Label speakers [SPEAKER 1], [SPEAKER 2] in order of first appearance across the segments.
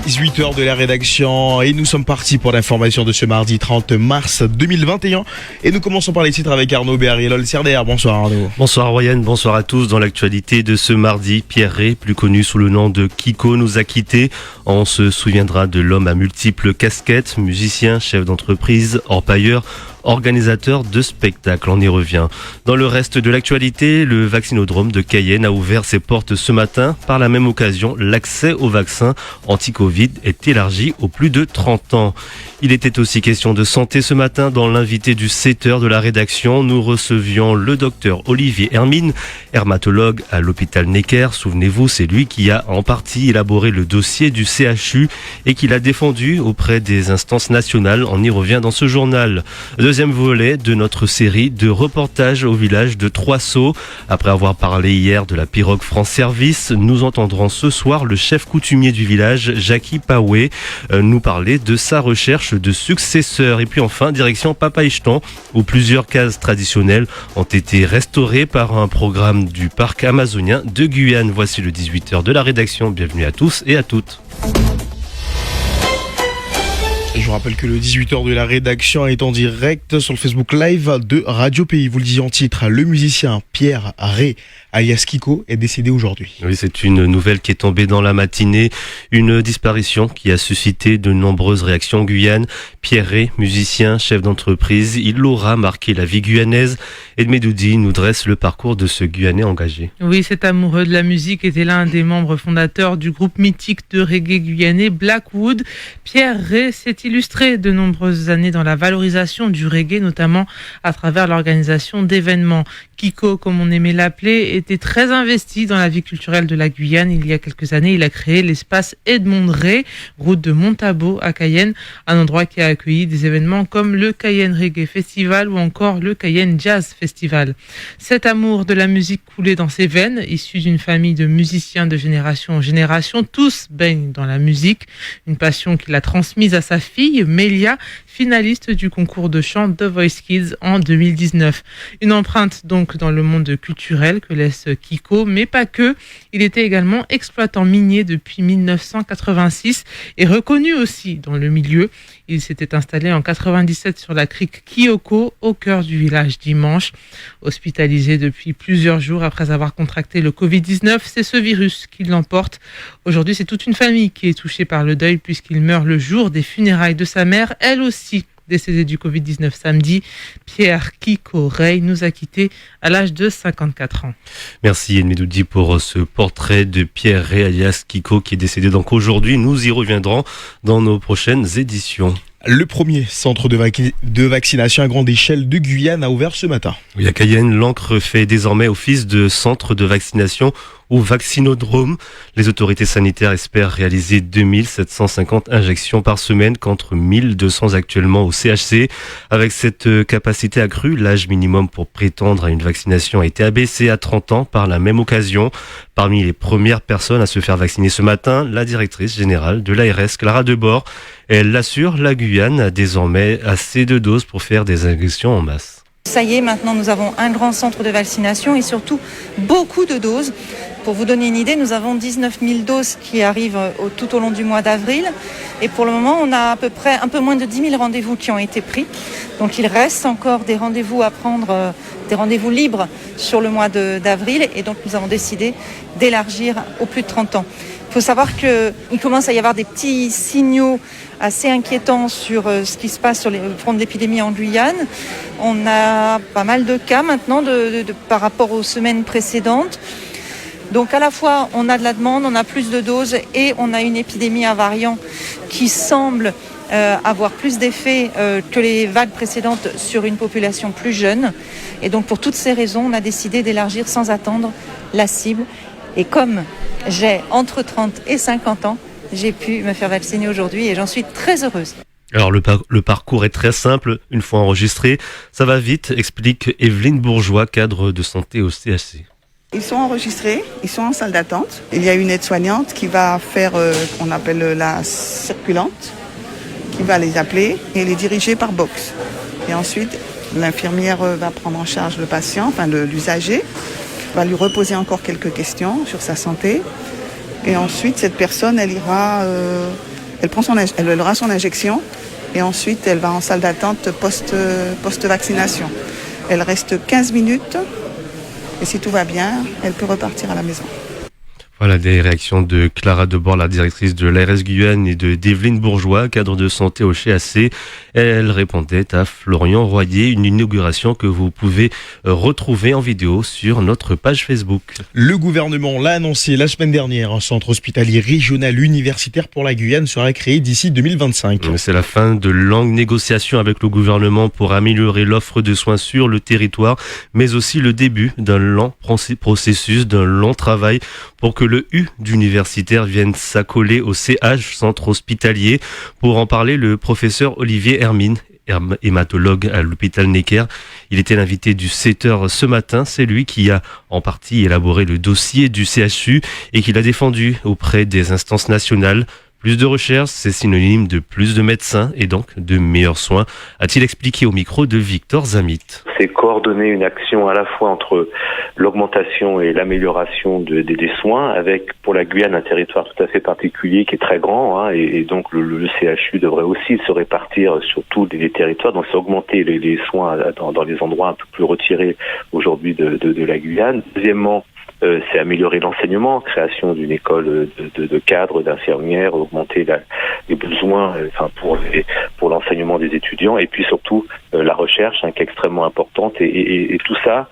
[SPEAKER 1] 18h de la rédaction et nous sommes partis pour l'information de ce mardi 30 mars 2021 et nous commençons par les titres avec Arnaud Béarielol CRDR. Bonsoir Arnaud.
[SPEAKER 2] Bonsoir Royan, bonsoir à tous. Dans l'actualité de ce mardi, Pierre Rey, plus connu sous le nom de Kiko, nous a quittés. On se souviendra de l'homme à multiples casquettes, musicien, chef d'entreprise, orpailleur, organisateur de spectacles. On y revient. Dans le reste de l'actualité, le vaccinodrome de Cayenne a ouvert ses portes ce matin. Par la même occasion, l'accès au vaccin anti-Covid est élargi aux plus de 30 ans. Il était aussi question de santé ce matin dans l'invité du 7h de la rédaction. Nous recevions le docteur Olivier Hermine, hermatologue à l'hôpital Necker. Souvenez-vous, c'est lui qui a en partie élaboré le dossier du CHU et qui l'a défendu auprès des instances nationales. On y revient dans ce journal. Deuxième volet de notre série de reportages au village de Trois-Sauts. Après avoir parlé hier de la pirogue France Service, nous entendrons ce soir le chef coutumier du village, Jackie Paoué, nous parler de sa recherche de successeur. Et puis enfin, direction Papaichton, où plusieurs cases traditionnelles ont été restaurées par un programme du parc amazonien de Guyane. Voici le 18h de la rédaction. Bienvenue à tous et à toutes.
[SPEAKER 1] Je vous rappelle que le 18h de la rédaction est en direct sur le Facebook Live de Radio Pays. Vous le disiez en titre, le musicien Pierre Rey, alias Kiko, est décédé aujourd'hui.
[SPEAKER 2] Oui, c'est une nouvelle qui est tombée dans la matinée. Une disparition qui a suscité de nombreuses réactions en Guyane. Pierre Rey, musicien, chef d'entreprise, il aura marqué la vie guyanaise. Edmedoudi nous dresse le parcours de ce Guyanais engagé.
[SPEAKER 3] Oui, cet amoureux de la musique était l'un des membres fondateurs du groupe mythique de reggae guyanais Blackwood. Pierre Rey s'est illustré de nombreuses années dans la valorisation du reggae, notamment à travers l'organisation d'événements. Kiko, comme on aimait l'appeler, était très investi dans la vie culturelle de la Guyane. Il y a quelques années, il a créé l'espace Edmond Rey, route de Montabo à Cayenne, un endroit qui a accueilli des événements comme le Cayenne Reggae Festival ou encore le Cayenne Jazz Festival. Cet amour de la musique coulait dans ses veines, issu d'une famille de musiciens de génération en génération, tous baignent dans la musique, une passion qu'il a transmise à sa fille, Mélia, finaliste du concours de chant The Voice Kids en 2019. Une empreinte donc dans le monde culturel que laisse Kiko, mais pas que. Il était également exploitant minier depuis 1986 et reconnu aussi dans le milieu. Il s'était installé en 97 sur la crique Kyoko, au cœur du village Dimanche. Hospitalisé depuis plusieurs jours après avoir contracté le Covid-19, c'est ce virus qui l'emporte. Aujourd'hui, c'est toute une famille qui est touchée par le deuil puisqu'il meurt le jour des funérailles de sa mère, elle aussi décédée du Covid-19 samedi. Pierre Kiko Rey nous a quittés à l'âge de 54 ans.
[SPEAKER 2] Merci Edmedoudi pour ce portrait de Pierre Rey alias Kiko qui est décédé donc aujourd'hui. Nous y reviendrons dans nos prochaines éditions.
[SPEAKER 1] Le premier centre de vaccination à grande échelle de Guyane a ouvert ce matin.
[SPEAKER 2] Oui, à Cayenne, l'Ancre fait désormais office de centre de vaccination ou vaccinodrome. Les autorités sanitaires espèrent réaliser 2750 injections par semaine contre 1200 actuellement au CHC. Avec cette capacité accrue, l'âge minimum pour prétendre à une vaccination a été abaissé à 30 ans par la même occasion. Parmi les premières personnes à se faire vacciner ce matin, la directrice générale de l'ARS, Clara Debord. Elle l'assure, la Guyane a désormais assez de doses pour faire des injections en masse.
[SPEAKER 4] Ça y est, maintenant nous avons un grand centre de vaccination et surtout beaucoup de doses. Pour vous donner une idée, nous avons 19 000 doses qui arrivent tout au long du mois d'avril. Et pour le moment, on a à peu près un peu moins de 10 000 rendez-vous qui ont été pris. Donc il reste encore des rendez-vous à prendre, des rendez-vous libres sur le mois d'avril. Et donc nous avons décidé d'élargir aux plus de 30 ans. Il faut savoir qu'il commence à y avoir des petits signaux assez inquiétants sur ce qui se passe sur le front de l'épidémie en Guyane. On a pas mal de cas maintenant par rapport aux semaines précédentes. Donc à la fois, on a de la demande, on a plus de doses et on a une épidémie à variant qui semble avoir plus d'effet que les vagues précédentes sur une population plus jeune. Et donc pour toutes ces raisons, on a décidé d'élargir sans attendre la cible. Et comme j'ai entre 30 et 50 ans, j'ai pu me faire vacciner aujourd'hui et j'en suis très heureuse.
[SPEAKER 2] Alors le parcours est très simple, une fois enregistré, ça va vite, explique Evelyne Bourgeois, cadre de santé au CHC.
[SPEAKER 5] Ils sont enregistrés, ils sont en salle d'attente. Il y a une aide-soignante qui va faire, qu'on appelle la circulante, qui va les appeler et les diriger par box. Et ensuite, l'infirmière va prendre en charge le patient, enfin l'usager, va lui reposer encore quelques questions sur sa santé. Et ensuite, cette personne, elle ira Elle aura son injection et ensuite elle va en salle d'attente post-vaccination. Elle reste 15 minutes et si tout va bien, elle peut repartir à la maison.
[SPEAKER 2] Voilà des réactions de Clara Debord, la directrice de l'ARS Guyane, et de d'Evelyne Bourgeois, cadre de santé au CHC. Elle répondait à Florian Royer, une inauguration que vous pouvez retrouver en vidéo sur notre page Facebook.
[SPEAKER 1] Le gouvernement l'a annoncé la semaine dernière. Un centre hospitalier régional universitaire pour la Guyane sera créé d'ici 2025.
[SPEAKER 2] C'est la fin de longues négociations avec le gouvernement pour améliorer l'offre de soins sur le territoire, mais aussi le début d'un lent processus, d'un long travail pour que le U d'universitaire vienne s'accoler au CH, centre hospitalier. Pour en parler, le professeur Olivier Hermine, hématologue à l'hôpital Necker. Il était l'invité du 7h ce matin. C'est lui qui a en partie élaboré le dossier du CHU et qui l'a défendu auprès des instances nationales. Plus de recherche, c'est synonyme de plus de médecins et donc de meilleurs soins, a-t-il expliqué au micro de Victor Zamit.
[SPEAKER 6] C'est coordonner une action à la fois entre l'augmentation et l'amélioration des soins, avec pour la Guyane un territoire tout à fait particulier qui est très grand, et donc le CHU devrait aussi se répartir sur tous les territoires, donc c'est augmenter les soins dans les endroits un peu plus retirés aujourd'hui de la Guyane. Deuxièmement, c'est améliorer l'enseignement, création d'une école de cadres, d'infirmières, augmenter les besoins pour l'enseignement des étudiants, et puis surtout la recherche, qui est extrêmement importante, et tout ça,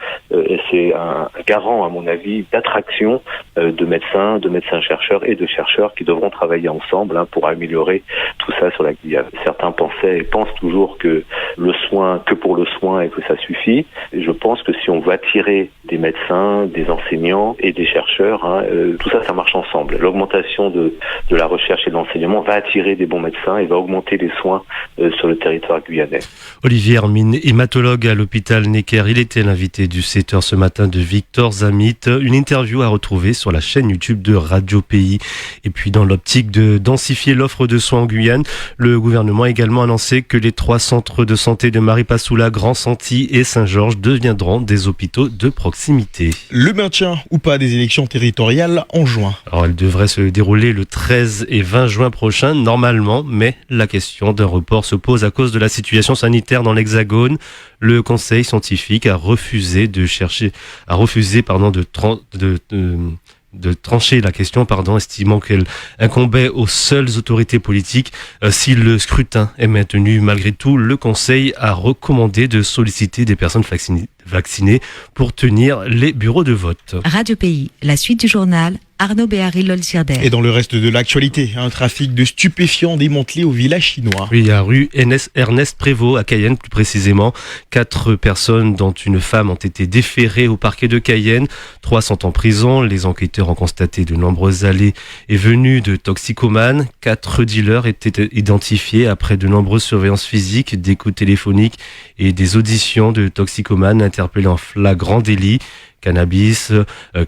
[SPEAKER 6] c'est un garant, à mon avis, d'attraction de médecins chercheurs et de chercheurs qui devront travailler ensemble pour améliorer tout ça sur la Guyane. Certains pensaient et pensent toujours que pour le soin et que ça suffit. Et je pense que si on veut attirer des médecins, des enseignants et des chercheurs, tout ça marche ensemble. L'augmentation de la recherche et de l'enseignement va attirer des bons médecins et va augmenter les soins sur le territoire guyanais.
[SPEAKER 2] Olivier Hermine, hématologue à l'hôpital Necker, il était l'invité du 7h ce matin de Victor Zamit. Une interview à retrouver sur la chaîne YouTube de Radio Pays. Et puis dans l'optique de densifier l'offre de soins en Guyane, le gouvernement a également annoncé que les 3 centres de santé de Maripasoula, Grand-Santi et Saint-Georges deviendront des hôpitaux de proximité.
[SPEAKER 1] Le maintien ou pas des élections territoriales en juin.
[SPEAKER 2] Alors elles devraient se dérouler le 13 et 20 juin prochain normalement, mais la question d'un report se pose à cause de la situation sanitaire dans l'Hexagone. Le conseil scientifique a refusé de trancher la question, estimant qu'elle incombait aux seules autorités politiques. Si le scrutin est maintenu malgré tout, le Conseil a recommandé de solliciter des personnes vaccinées pour tenir les bureaux de vote.
[SPEAKER 7] Radio Pays, la suite du journal, Arnaud Béhari-Lolsirder.
[SPEAKER 1] Et dans le reste de l'actualité, un trafic de stupéfiants démantelé au village chinois.
[SPEAKER 2] Oui, à rue Ernest Prévost, à Cayenne plus précisément. 4 personnes, dont une femme, ont été déférées au parquet de Cayenne. 3 sont en prison. Les enquêteurs ont constaté de nombreuses allées et venues de toxicomanes. 4 dealers étaient identifiés après de nombreuses surveillances physiques, des coups téléphoniques et des auditions de toxicomanes interpellés en flagrant délit. Cannabis,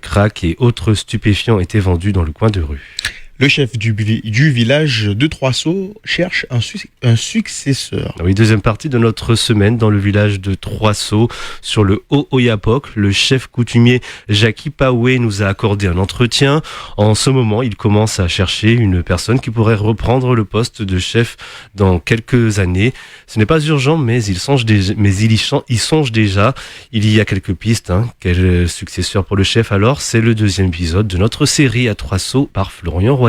[SPEAKER 2] crack et autres stupéfiants étaient vendus dans le coin de rue.
[SPEAKER 1] Le chef du village de Trois-Sauts cherche un successeur.
[SPEAKER 2] Oui, deuxième partie de notre semaine dans le village de Trois-Sauts, sur le Haut-Oyapok. Le chef coutumier Jackie Paoué nous a accordé un entretien. En ce moment, il commence à chercher une personne qui pourrait reprendre le poste de chef dans quelques années. Ce n'est pas urgent, mais il y songe déjà. Il y a quelques pistes. Quel successeur pour le chef alors? C'est le 2e épisode de notre série à Trois-Sauts par Florian Royer.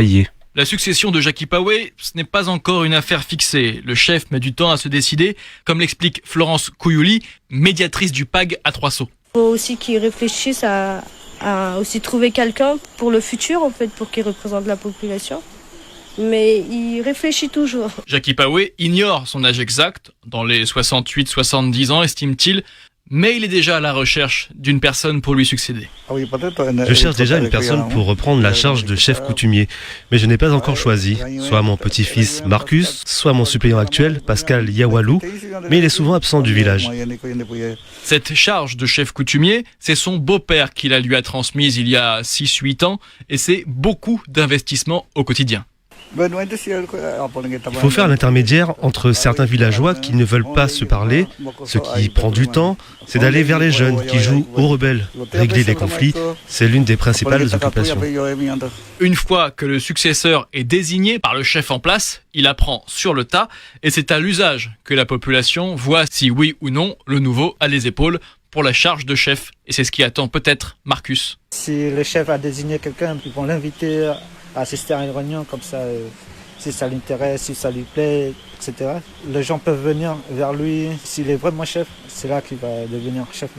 [SPEAKER 8] La succession de Jackie Paoué, ce n'est pas encore une affaire fixée. Le chef met du temps à se décider, comme l'explique Florence Couillouli, médiatrice du PAG à Trois-Sauts.
[SPEAKER 9] Il faut aussi qu'ils réfléchissent à aussi trouver quelqu'un pour le futur, en fait, pour qu'il représente la population. Mais il réfléchit toujours.
[SPEAKER 8] Jackie Paoué ignore son âge exact, dans les 68-70 ans, estime-t-il, mais il est déjà à la recherche d'une personne pour lui succéder.
[SPEAKER 2] Je cherche déjà une personne pour reprendre la charge de chef coutumier, mais je n'ai pas encore choisi. Soit mon petit-fils Marcus, soit mon suppléant actuel, Pascal Yawalou, mais il est souvent absent du village.
[SPEAKER 8] Cette charge de chef coutumier, c'est son beau-père qui la lui a transmise il y a 6-8 ans, et c'est beaucoup d'investissement au quotidien.
[SPEAKER 2] Il faut faire l'intermédiaire entre certains villageois qui ne veulent pas se parler. Ce qui prend du temps, c'est d'aller vers les jeunes qui jouent aux rebelles. Régler les conflits, c'est l'une des principales occupations.
[SPEAKER 8] Une fois que le successeur est désigné par le chef en place, il apprend sur le tas et c'est à l'usage que la population voit si oui ou non le nouveau a les épaules pour la charge de chef. Et c'est ce qui attend peut-être Marcus.
[SPEAKER 10] Si le chef a désigné quelqu'un, ils vont l'inviter à assister à une réunion comme ça, si ça l'intéresse, si ça lui plaît, etc. Les gens peuvent venir vers lui. S'il est vraiment chef, c'est là qu'il va devenir chef.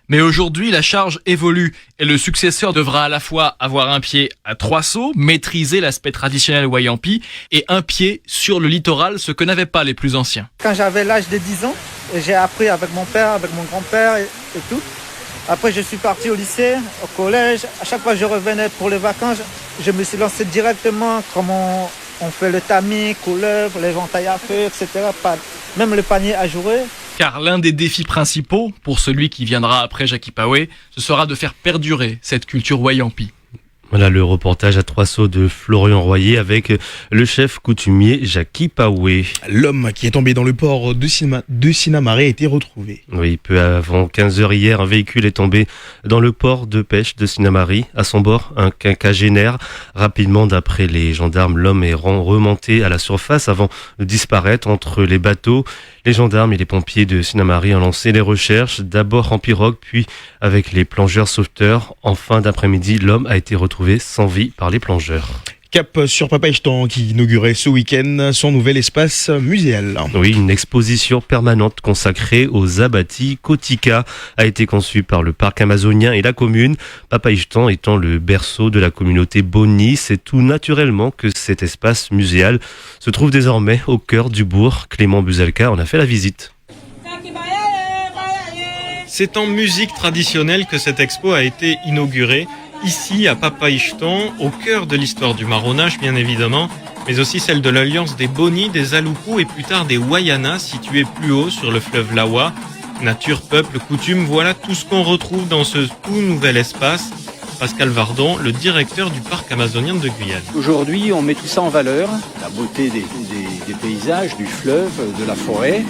[SPEAKER 8] Mais aujourd'hui, la charge évolue et le successeur devra à la fois avoir un pied à 3 sauts, maîtriser l'aspect traditionnel Wayampi et un pied sur le littoral, ce que n'avaient pas les plus anciens.
[SPEAKER 10] Quand j'avais l'âge de 10 ans, j'ai appris avec mon père, avec mon grand-père et tout. Après, je suis parti au lycée, au collège. À chaque fois que je revenais pour les vacances, je me suis lancé directement comment on fait le tamis, couleuvre, l'éventail à feu, etc. Même le panier à jouer.
[SPEAKER 8] Car l'un des défis principaux pour celui qui viendra après Jackie Paoué, ce sera de faire perdurer cette culture Wayampi.
[SPEAKER 2] Voilà le reportage à 3 sauts de Florian Royer avec le chef coutumier Jackie Paoué.
[SPEAKER 1] L'homme qui est tombé dans le port de Sinnamary a été retrouvé.
[SPEAKER 2] Oui, peu avant 15h hier, un véhicule est tombé dans le port de pêche de Sinnamary. À son bord, un quinquagénaire. Rapidement, d'après les gendarmes, l'homme est remonté à la surface avant de disparaître entre les bateaux. Les gendarmes et les pompiers de Sinnamary ont lancé les recherches, d'abord en pirogue, puis avec les plongeurs sauveteurs. En fin d'après-midi, l'homme a été retrouvé sans vie par les plongeurs.
[SPEAKER 1] Cap sur Papaichtan qui inaugurait ce week-end son nouvel espace muséal.
[SPEAKER 2] Oui, une exposition permanente consacrée aux abattis Kotika a été conçue par le parc amazonien et la commune. Papaichtan étant le berceau de la communauté Boni, c'est tout naturellement que cet espace muséal se trouve désormais au cœur du bourg. Clément Buzalka en a fait la visite.
[SPEAKER 11] C'est en musique traditionnelle que cette expo a été inaugurée. Ici, à Papaichtan, au cœur de l'histoire du marronnage, bien évidemment, mais aussi celle de l'alliance des Boni, des Aluku et plus tard des Wayana, situés plus haut sur le fleuve Lawa. Nature, peuple, coutume, voilà tout ce qu'on retrouve dans ce tout nouvel espace. Pascal Vardon, le directeur du parc amazonien de Guyane.
[SPEAKER 12] Aujourd'hui, on met tout ça en valeur, la beauté des paysages, du fleuve, de la forêt.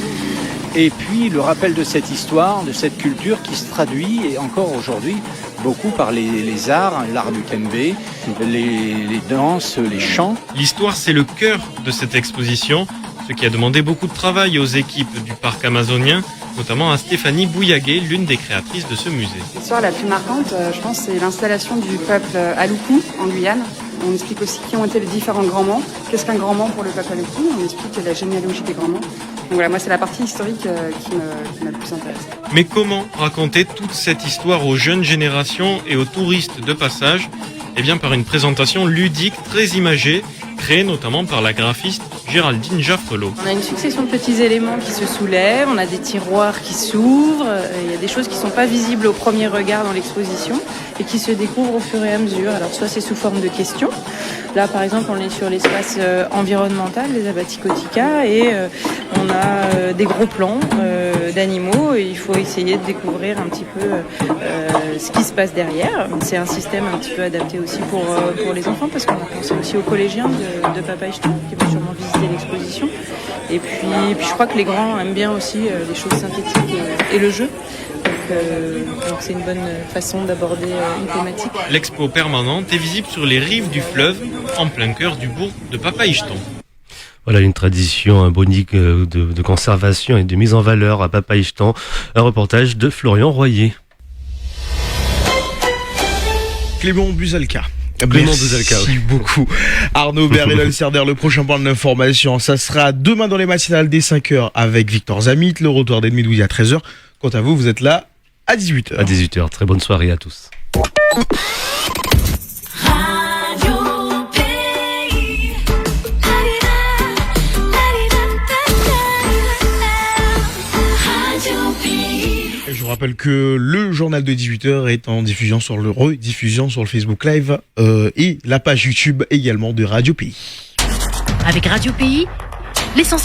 [SPEAKER 12] Et puis le rappel de cette histoire, de cette culture qui se traduit, et encore aujourd'hui, beaucoup par les arts, l'art du kembe, les danses, les chants.
[SPEAKER 11] L'histoire, c'est le cœur de cette exposition, ce qui a demandé beaucoup de travail aux équipes du parc amazonien, notamment à Stéphanie Bouillaguet, l'une des créatrices de ce musée.
[SPEAKER 13] L'histoire la plus marquante, je pense, c'est l'installation du peuple Aluku en Guyane. On explique aussi qui ont été les différents grands-mans. Qu'est-ce qu'un grand-mans pour le peuple Aluku? On explique la généalogie des grands-mans. Donc voilà, moi c'est la partie historique qui m'a le plus intéressée.
[SPEAKER 11] Mais comment raconter toute cette histoire aux jeunes générations et aux touristes de passage? Eh bien par une présentation ludique, très imagée, créée notamment par la graphiste Géraldine Jaffrelot.
[SPEAKER 13] On a une succession de petits éléments qui se soulèvent, on a des tiroirs qui s'ouvrent, il y a des choses qui ne sont pas visibles au premier regard dans l'exposition et qui se découvrent au fur et à mesure. Alors soit c'est sous forme de questions. Là par exemple on est sur l'espace environnemental des abattis Kotika et on a des gros plans d'animaux et il faut essayer de découvrir un petit peu ce qui se passe derrière. C'est un système un petit peu adapté aussi pour les enfants parce qu'on a pensé aussi aux collégiens de Papaichtan qui vont sûrement visiter l'exposition. Et puis je crois que les grands aiment bien aussi les choses synthétiques et le jeu. Donc c'est une bonne façon d'aborder une thématique.
[SPEAKER 11] L'expo permanente est visible sur les rives du fleuve, en plein cœur du bourg de Papaichtan.
[SPEAKER 2] Voilà une tradition bonique de conservation et de mise en valeur à Papaichtan. Un reportage de Florian Royer.
[SPEAKER 1] Clément Buzalka.
[SPEAKER 2] Merci
[SPEAKER 1] beaucoup. Arnaud Berry-Lolcerder, le prochain point d'information, ça sera demain dans les matinales dès 5h avec Victor Zamit, le retour d'Edmé Douzy à 13h. Quant à vous, vous êtes là à 18h.
[SPEAKER 2] À 18h. Très bonne soirée à tous.
[SPEAKER 1] Je vous rappelle que le journal de 18h est en rediffusion sur le Facebook Live et la page YouTube également de Radio Pays.
[SPEAKER 7] Avec Radio Pays, l'essentiel.